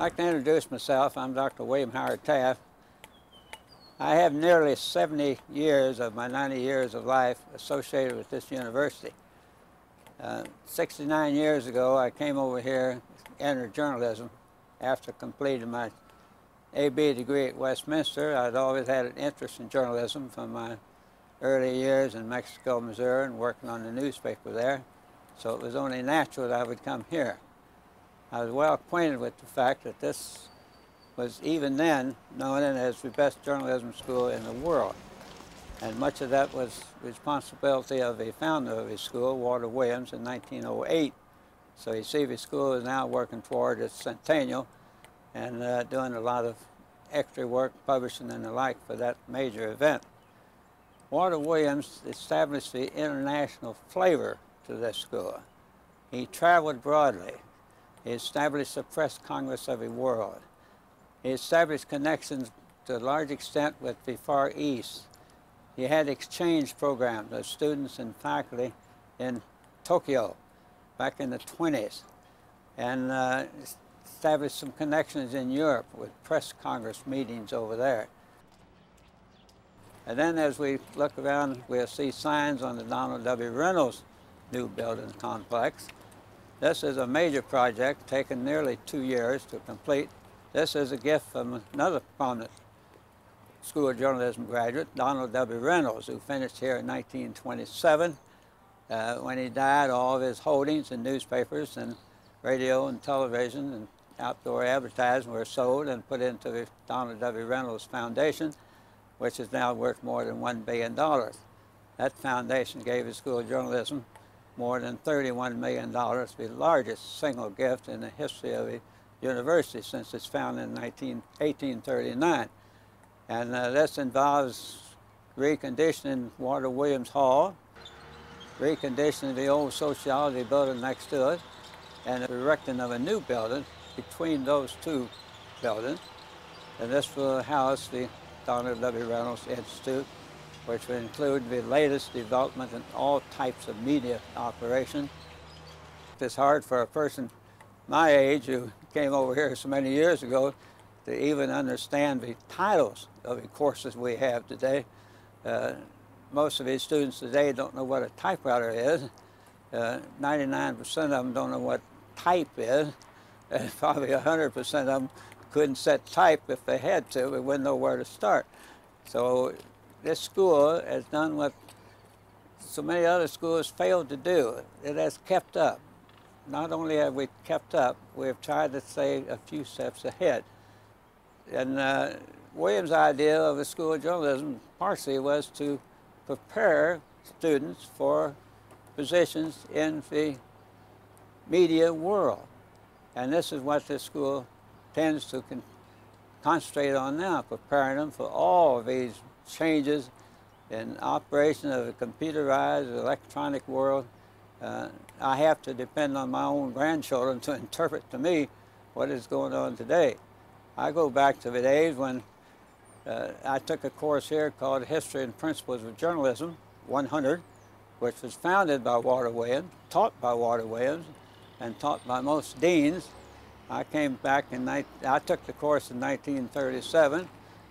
like to introduce myself. I'm Dr. William Howard Taft. I have nearly 70 years of my 90 years of life associated with this university. 69 years ago, I came over here, entered journalism after completing my A.B. degree at Westminster. I'd always had an interest in journalism from my early years in Mexico, Missouri, and working on the newspaper there. So it was only natural that I would come here. I was well acquainted with the fact that this was even then known as the best journalism school in the world. And much of that was responsibility of the founder of his school, Walter Williams, in 1908. So you see the school is now working toward its centennial and doing a lot of extra work, publishing and the like for that major event. Walter Williams established the international flavor to this school. He traveled broadly. He established the Press Congress of the world. He established connections to a large extent with the Far East. He had exchange programs of students and faculty in Tokyo back in the 20s, and established some connections in Europe with Press Congress meetings over there. And then as we look around, we'll see signs on the Donald W. Reynolds new building complex. This is a major project taken nearly 2 years to complete. This is a gift from another prominent School of Journalism graduate, Donald W. Reynolds, who finished here in 1927. When he died, all of his holdings in newspapers and radio and television and outdoor advertising were sold and put into the Donald W. Reynolds Foundation, which is now worth more than $1 billion. That foundation gave the School of Journalism more than $31 million, the largest single gift in the history of the university since its founding in 1839. And this involves reconditioning Walter Williams Hall, reconditioning the old sociology building next to it, and the erecting of a new building between those two buildings. And this will house the Donald W. Reynolds Institute, which will include the latest development in all types of media operation. It's hard for a person my age who came over here so many years ago to even understand the titles of the courses we have today. Most of these students today don't know what a typewriter is. 99% of them don't know what type is. And probably 100% of them couldn't set type if they had to, but wouldn't know where to start. So this school has done what so many other schools failed to do. It has kept up. Not only have we kept up, we have tried to stay a few steps ahead. And Williams' idea of the School of Journalism partially was to prepare students for positions in the media world. And this is what this school tends to concentrate on now, preparing them for all of these changes in operation of the computerized electronic world. I have to depend on my own grandchildren to interpret to me what is going on today. I go back to the days when I took a course here called History and Principles of Journalism 100, which was founded by Walter Williams, taught by Walter Williams, and taught by most deans. I came back I took the course in 1937,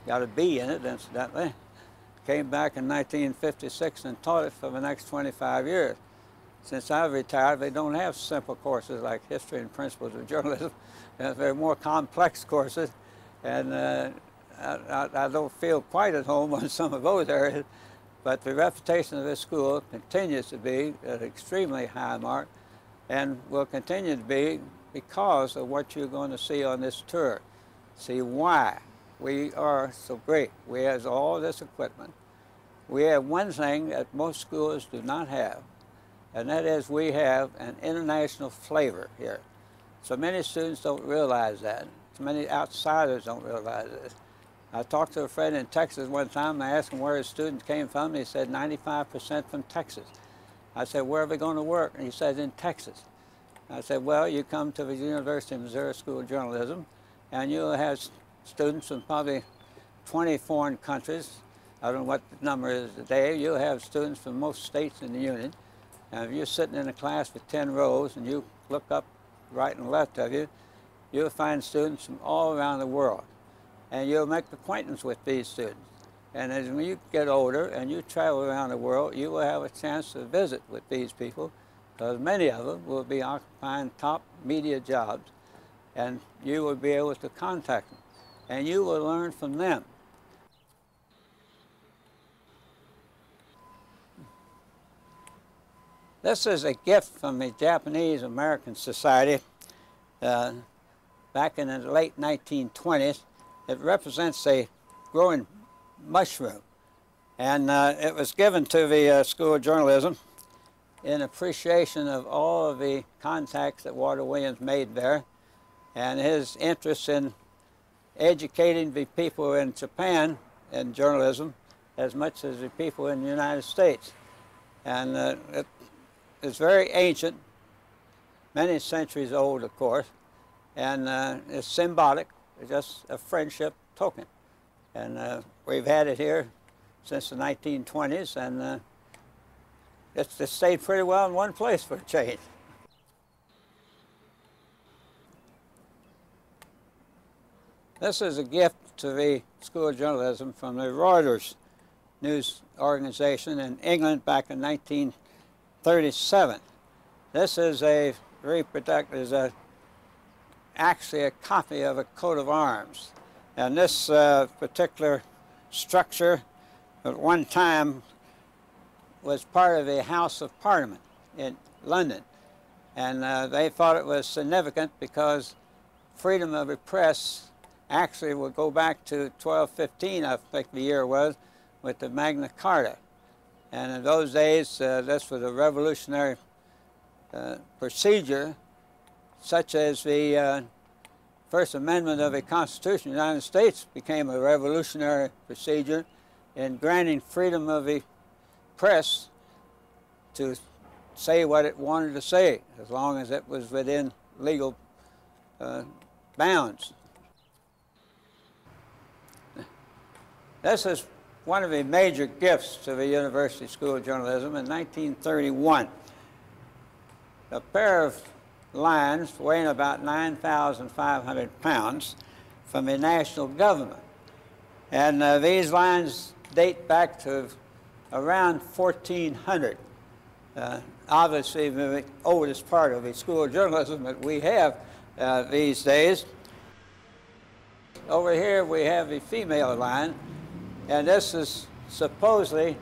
got a B in it incidentally, came back in 1956 and taught it for the next 25 years. Since I've retired, they don't have simple courses like History and Principles of Journalism. They're more complex courses, and I don't feel quite at home on some of those areas, but the reputation of this school continues to be an extremely high mark and will continue to be because of what you're going to see on this tour. See why we are so great. We have all this equipment. We have one thing that most schools do not have, and that is we have an international flavor here. So many students don't realize that. So many outsiders don't realize this. I talked to a friend in Texas one time, and I asked him where his students came from, and he said 95% from Texas. I said, where are they going to work? And he said, in Texas. I said, well, you come to the University of Missouri School of Journalism, and you'll have students from probably 20 foreign countries. I don't know what the number is today. You'll have students from most states in the Union. And if you're sitting in a class with 10 rows and you look up right and left of you, you'll find students from all around the world. And you'll make acquaintance with these students. And as when you get older and you travel around the world, you will have a chance to visit with these people, because many of them will be occupying top media jobs, and you will be able to contact them, and you will learn from them. This is a gift from the Japanese American Society back in the late 1920s. It represents a growing mushroom, and it was given to the School of Journalism in appreciation of all of the contacts that Walter Williams made there, and his interest in educating the people in Japan in journalism as much as the people in the United States. And it's very ancient, many centuries old, of course, and it's symbolic. It's just a friendship token. And we've had it here since the 1920s, and it's stayed pretty well in one place for a change. This is a gift to the School of Journalism from the Reuters news organization in England back in 1937. This is a reproductive, actually a copy of a coat of arms. And this particular structure at one time was part of the House of Parliament in London. And they thought it was significant because freedom of the press actually would go back to 1215, I think the year was, with the Magna Carta. And in those days, this was a revolutionary procedure, such as the First Amendment of the Constitution of the United States became a revolutionary procedure in granting freedom of the press to say what it wanted to say, as long as it was within legal bounds. This is one of the major gifts to the University School of Journalism in 1931. A pair of lines weighing about 9,500 pounds from the national government. And these lines date back to around 1400. Obviously, the oldest part of the School of Journalism that we have these days. Over here we have the female line, and this is supposedly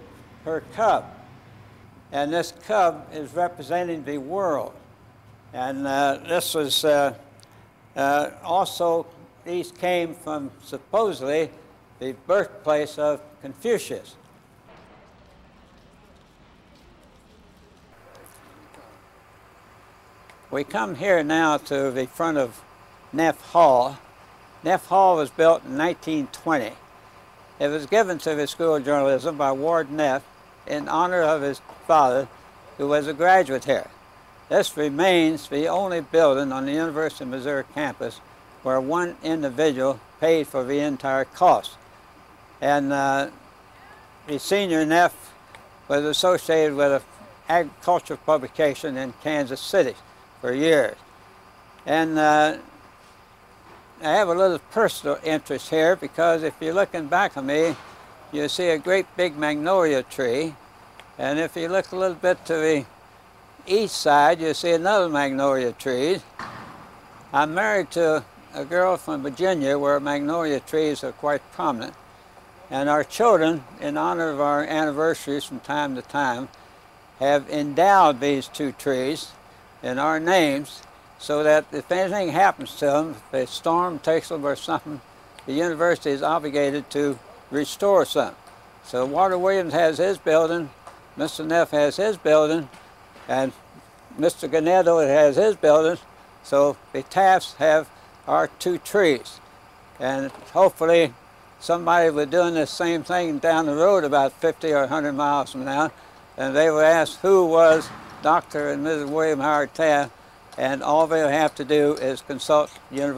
her cub. And this cub is representing the world. And this was also, these came from supposedly the birthplace of Confucius. We come here now to the front of Neff Hall. Neff Hall was built in 1920. It was given to the School of Journalism by Ward Neff in honor of his father, who was a graduate here. This remains the only building on the University of Missouri campus where one individual paid for the entire cost. And the senior Neff was associated with an agricultural publication in Kansas City for years. And I have a little personal interest here, because if you're looking back at me, you see a great big magnolia tree. And if you look a little bit to the east side, you see another magnolia tree. I'm married to a girl from Virginia where magnolia trees are quite prominent. And our children, in honor of our anniversaries from time to time, have endowed these two trees in our names, so that if anything happens to them, if a storm takes them or something, the university is obligated to restore some. So Walter Williams has his building, Mr. Neff has his building, and Mr. Ganetto has his building, so the Tafts have our two trees. And hopefully somebody will be doing the same thing down the road about 50 or 100 miles from now, and they will ask who was Dr. and Mrs. William Howard Taft, and all they'll have to do is consult the university.